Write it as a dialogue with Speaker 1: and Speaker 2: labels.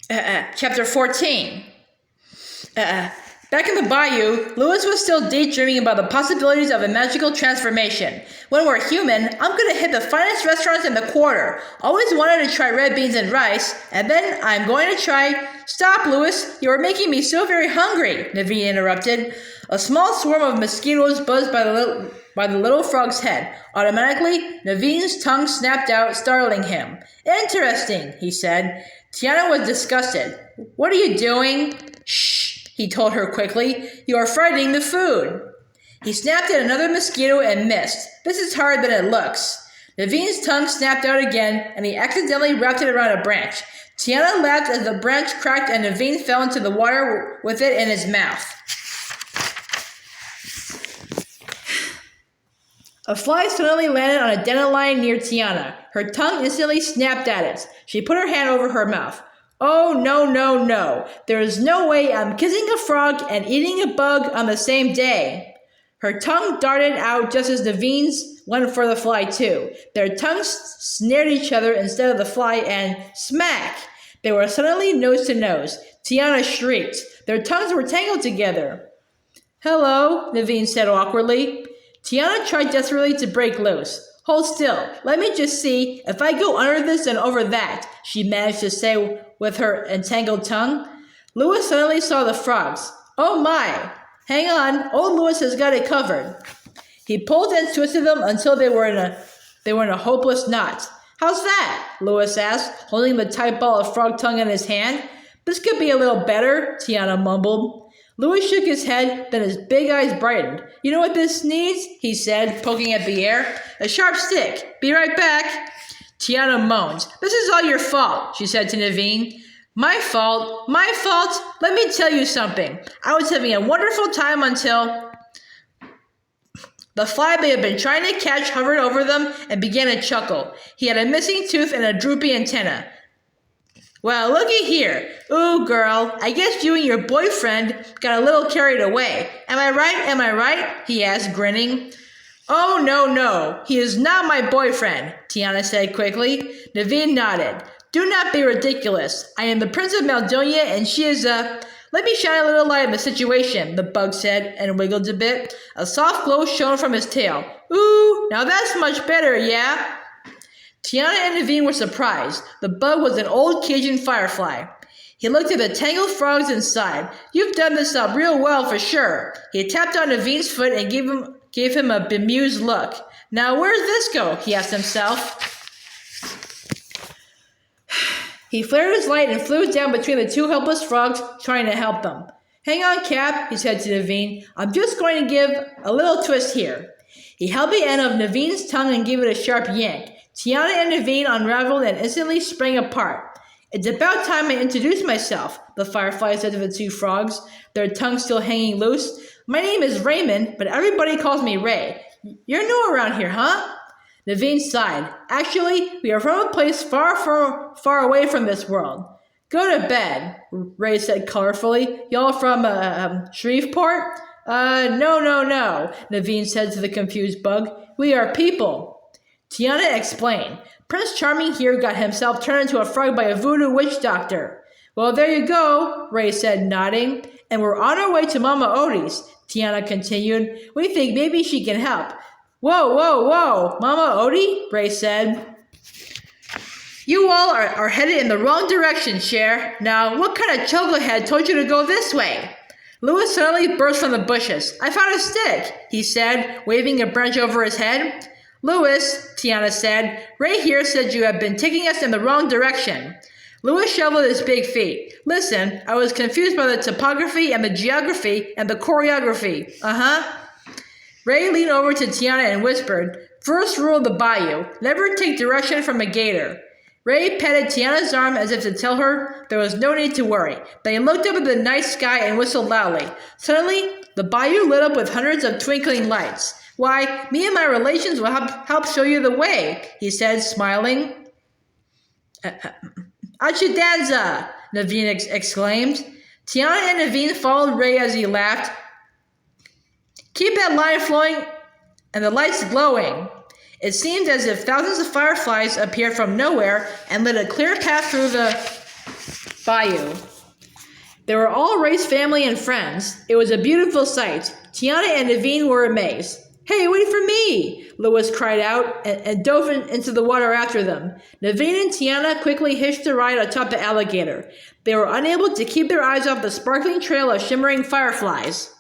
Speaker 1: Chapter 14. Back in the bayou, Lewis was still daydreaming about the possibilities of a magical transformation. When we're human, I'm gonna hit the finest restaurants in the quarter. Always wanted to try red beans and rice, and then I'm going to try... Stop, Lewis! You are making me so very hungry, Naveen interrupted. A small swarm of mosquitoes buzzed by the little frog's head. Automatically, Naveen's tongue snapped out, startling him. Interesting, he said. Tiana was disgusted. What are you doing? Shh, he told her quickly. You are frightening the food. He snapped at another mosquito and missed. This is harder than it looks. Naveen's tongue snapped out again, and he accidentally wrapped it around a branch. Tiana laughed as the branch cracked and Naveen fell into the water with it in his mouth. A fly suddenly landed on a dandelion near Tiana. Her tongue instantly snapped at it. She put her hand over her mouth. Oh, no, no, no. There is no way I'm kissing a frog and eating a bug on the same day. Her tongue darted out just as Naveen's went for the fly too. Their tongues snared each other instead of the fly and smack! They were suddenly nose to nose. Tiana shrieked. Their tongues were tangled together. Hello, Naveen said awkwardly. Tiana tried desperately to break loose. Hold still. Let me just see. If I go under this and over that, she managed to say with her entangled tongue. Lewis suddenly saw the frogs. Oh my! Hang on. Old Lewis has got it covered. He pulled and twisted them until they were in a hopeless knot. How's that? Lewis asked, holding the tight ball of frog tongue in his hand. This could be a little better, Tiana mumbled. Louis shook his head, then his big eyes brightened. You know what this needs? He said, poking at the air. A sharp stick. Be right back. Tiana moaned. This is all your fault, she said to Naveen. My fault? My fault? Let me tell you something. I was having a wonderful time until... The fly they had been trying to catch hovered over them and began to chuckle. He had a missing tooth and a droopy antenna. Well, looky here. Ooh, girl, I guess you and your boyfriend got a little carried away. Am I right? Am I right? He asked, grinning. Oh, no. He is not my boyfriend, Tiana said quickly. Naveen nodded. Do not be ridiculous. I am the Prince of Maldonia and she is Let me shine a little light on the situation, the bug said and wiggled a bit. A soft glow shone from his tail. Ooh, now that's much better, yeah? Tiana and Naveen were surprised. The bug was an old Cajun firefly. He looked at the tangled frogs inside. You've done this up real well for sure. He tapped on Naveen's foot and gave him a bemused look. Now where's this go? He asked himself. He flared his light and flew down between the two helpless frogs, trying to help them. Hang on, Cap, he said to Naveen. I'm just going to give a little twist here. He held the end of Naveen's tongue and gave it a sharp yank. Tiana and Naveen unraveled and instantly sprang apart. It's about time I introduce myself, the firefly said to the two frogs, their tongues still hanging loose. My name is Raymond, but everybody calls me Ray. You're new around here, huh? Naveen sighed. Actually, we are from a place far away from this world. Go to bed, Ray said colorfully. Y'all from, Shreveport? No, Naveen said to the confused bug. We are people. Tiana explained. Prince Charming here got himself turned into a frog by a voodoo witch doctor. Well, there you go, Ray said, nodding. And we're on our way to Mama Odie's, Tiana continued. We think maybe she can help. Whoa, Mama Odie, Ray said. You all are headed in the wrong direction, Cher. Now, what kind of chucklehead told you to go this way? Louis suddenly burst from the bushes. I found a stick, he said, waving a branch over his head. Louis, Tiana said, Ray here said you have been taking us in the wrong direction. Louis shoveled his big feet. Listen, I was confused by the topography and the geography and the choreography. Ray leaned over to Tiana and whispered, First rule of the bayou, never take direction from a gator. Ray patted Tiana's arm as if to tell her there was no need to worry. Then he looked up at the night sky and whistled loudly. Suddenly, the bayou lit up with hundreds of twinkling lights. Why, me and my relations will help show you the way, he said, smiling. Achidanza, Naveen exclaimed. Tiana and Naveen followed Ray as he laughed. Keep that line flowing and the lights glowing. It seemed as if thousands of fireflies appeared from nowhere and lit a clear path through the Bayou. They were all Ray's family and friends. It was a beautiful sight. Tiana and Naveen were amazed. Hey, wait for me! Louis cried out and dove into the water after them. Naveen and Tiana quickly hitched a ride atop the alligator. They were unable to keep their eyes off the sparkling trail of shimmering fireflies.